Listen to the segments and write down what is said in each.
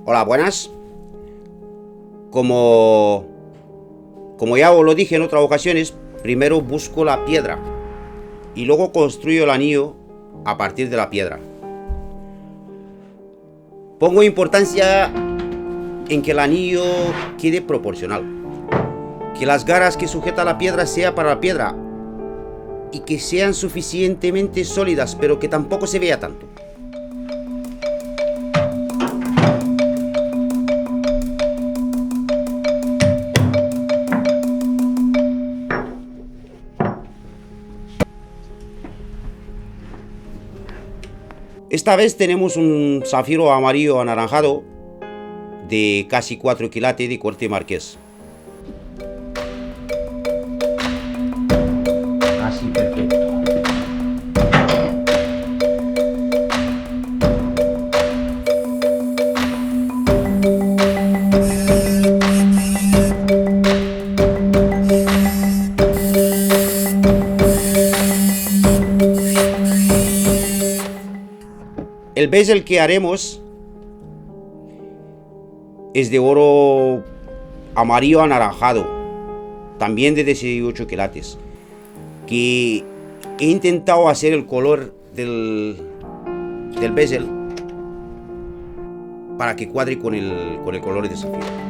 Hola, buenas. Como, como ya os lo dije en otras ocasiones, primero busco la piedra y luego construyo el anillo a partir de la piedra. Pongo importancia en que el anillo quede proporcional, que las garras que sujeta la piedra sea para la piedra y que sean suficientemente sólidas, pero que tampoco se vea tanto. Esta vez tenemos un zafiro amarillo anaranjado de casi 4 quilates de corte marqués. Así, perfecto. El bezel que haremos es de oro amarillo anaranjado, también de 18 quilates, que he intentado hacer el color del bezel para que cuadre con el color de zafiro.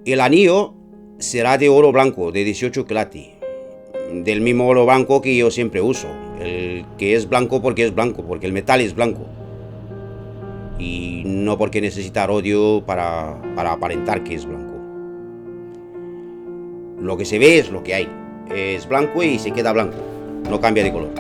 El anillo será de oro blanco, de 18 quilates, del mismo oro blanco que yo siempre uso, el que es blanco porque es blanco, porque el metal es blanco, y no porque necesita rodio para aparentar que es blanco. Lo que se ve es lo que hay, es blanco y se queda blanco, no cambia de color.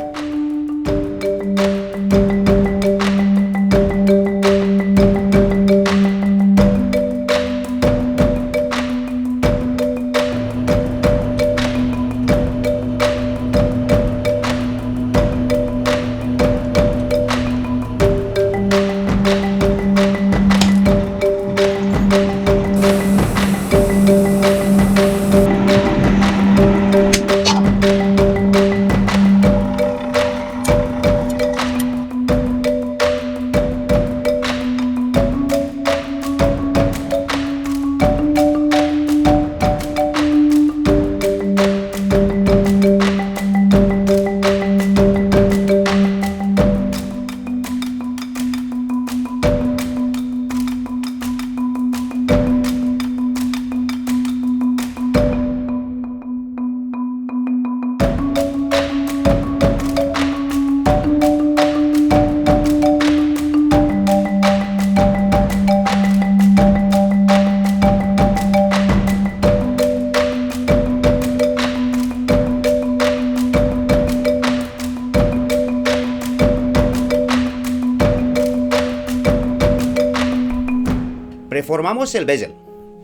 Preformamos el bezel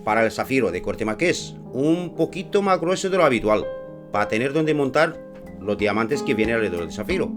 para el zafiro de corte marqués, un poquito más grueso de lo habitual, para tener donde montar los diamantes que vienen alrededor del zafiro.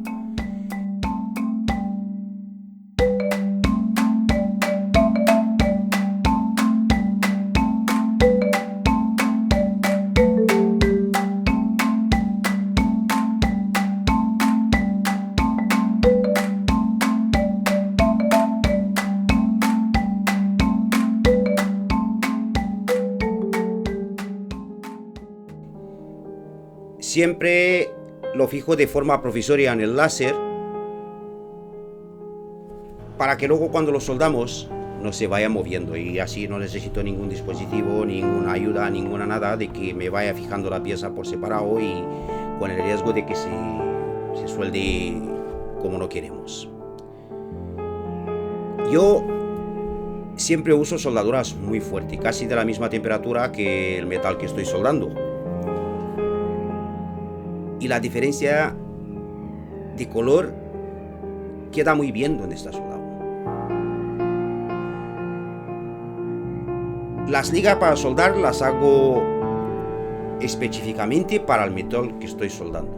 Siempre lo fijo de forma provisoria en el láser para que luego cuando lo soldamos no se vaya moviendo, y así no necesito ningún dispositivo, ninguna ayuda, ninguna nada de que me vaya fijando la pieza por separado y con el riesgo de que se suelde como no queremos. Yo siempre uso soldaduras muy fuertes, casi de la misma temperatura que el metal que estoy soldando. Y la diferencia de color queda muy bien donde está soldado. Las ligas para soldar las hago específicamente para el metal que estoy soldando.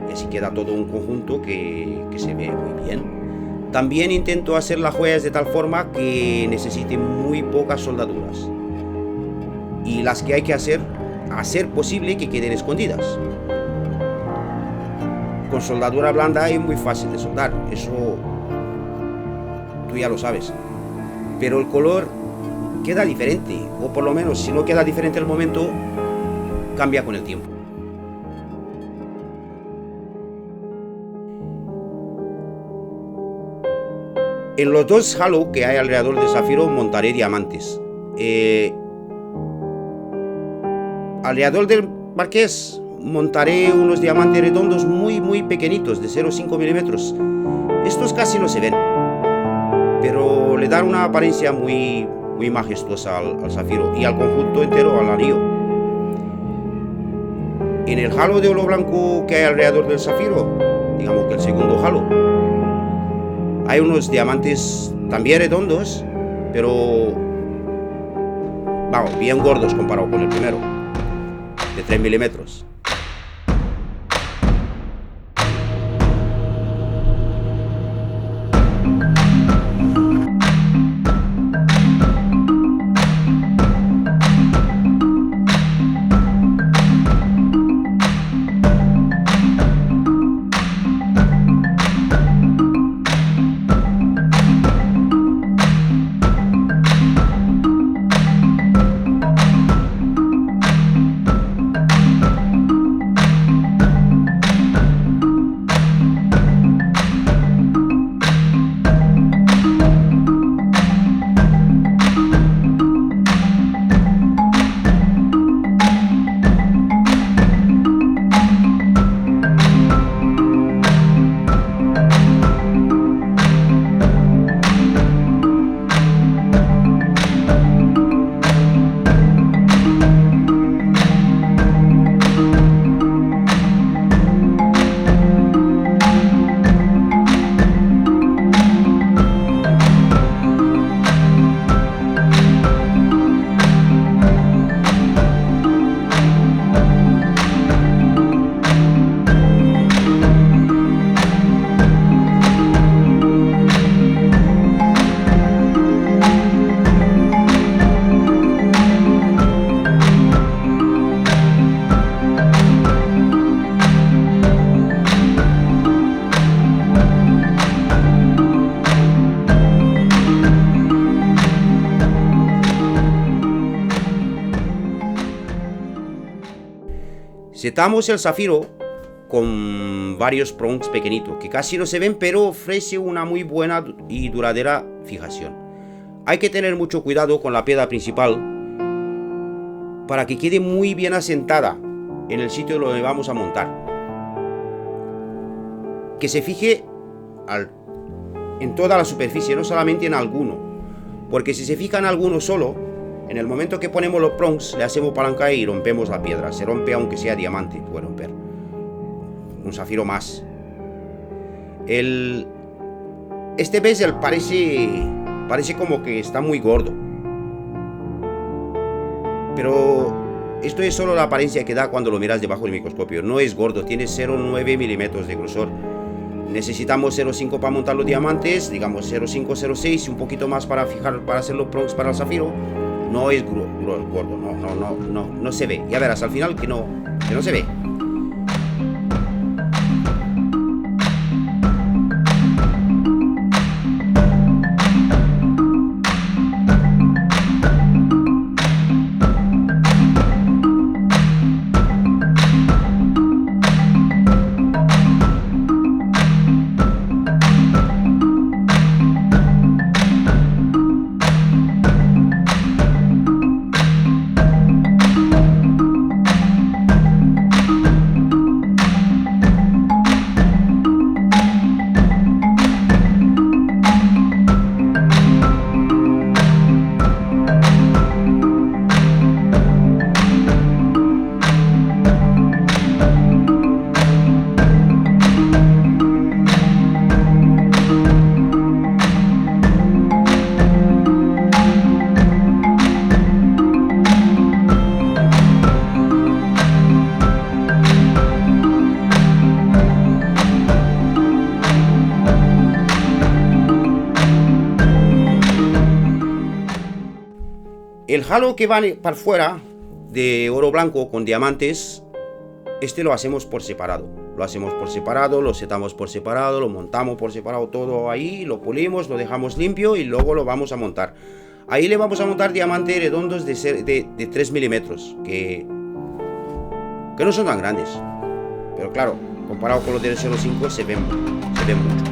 Y así queda todo un conjunto que se ve muy bien. También intento hacer las joyas de tal forma que necesite muy pocas soldaduras. Y las que hay que hacer posible que queden escondidas. Con soldadura blanda es muy fácil de soldar, eso tú ya lo sabes. Pero el color queda diferente, o por lo menos si no queda diferente al momento, cambia con el tiempo. En los dos halos que hay alrededor del zafiro montaré diamantes. Alrededor del marqués montaré unos diamantes redondos muy pequeñitos, de 0,5 milímetros. Estos casi no se ven, pero le dan una apariencia muy majestuosa al zafiro y al conjunto entero, al anillo. En el halo de oro blanco que hay alrededor del zafiro, digamos que el segundo halo, hay unos diamantes también redondos, pero vamos, bien gordos comparado con el primero, de 3 milímetros. Setamos el zafiro con varios prongs pequeñitos que casi no se ven, pero ofrece una muy buena y duradera fijación. Hay que tener mucho cuidado con la piedra principal para que quede muy bien asentada en el sitio donde vamos a montar. Que se fije en toda la superficie, no solamente en alguno, porque si se fija en alguno solo, en el momento que ponemos los prongs le hacemos palanca y rompemos la piedra. Se rompe aunque sea diamante, puede romper. Un zafiro más. Este bezel parece como que está muy gordo. Pero esto es solo la apariencia que da cuando lo miras debajo del microscopio. No es gordo, tiene 0,9 milímetros de grosor. Necesitamos 0,5 para montar los diamantes, digamos 0,5, 0,6 y un poquito más para hacer los prongs para el zafiro. No es gordo, no se ve. Ya verás al final que no se ve. El halo que va para fuera de oro blanco con diamantes, este lo hacemos por separado. Lo hacemos por separado, lo setamos por separado, lo montamos por separado todo ahí, lo pulimos, lo dejamos limpio y luego lo vamos a montar. Ahí le vamos a montar diamantes redondos de 3 milímetros, que no son tan grandes. Pero claro, comparado con los del 0,5 se ven mucho.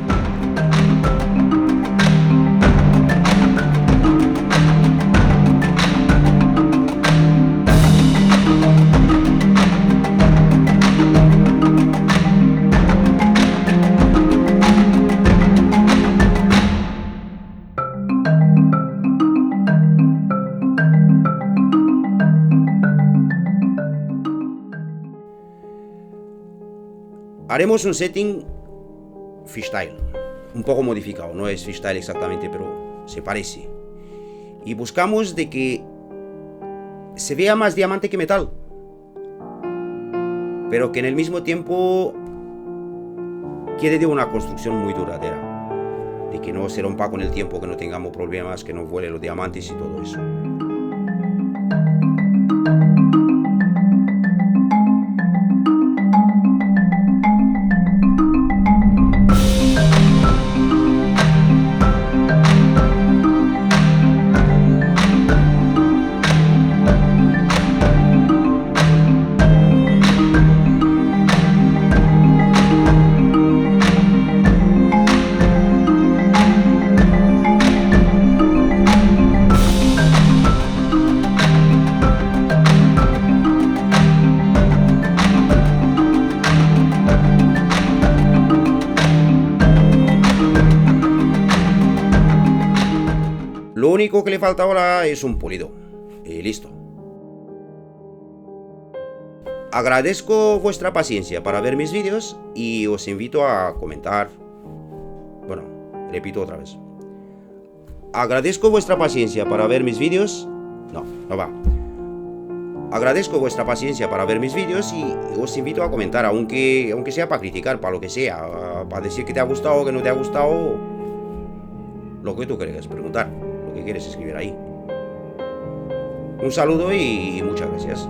Haremos un setting freestyle, un poco modificado, no es freestyle exactamente, pero se parece. Y buscamos de que se vea más diamante que metal, pero que en el mismo tiempo quede de una construcción muy duradera, de que no se rompa con el tiempo, que no tengamos problemas, que no vuelen los diamantes y todo eso. Lo único que le falta ahora es un pulido. Y listo. Agradezco vuestra paciencia para ver mis vídeos y os invito a comentar. Bueno, repito otra vez. Agradezco vuestra paciencia para ver mis vídeos. No va. Agradezco vuestra paciencia para ver mis vídeos y os invito a comentar, aunque sea para criticar, para lo que sea, para decir que te ha gustado, que no te ha gustado, lo que tú quieras preguntar, lo que quieres escribir ahí. Un saludo y muchas gracias.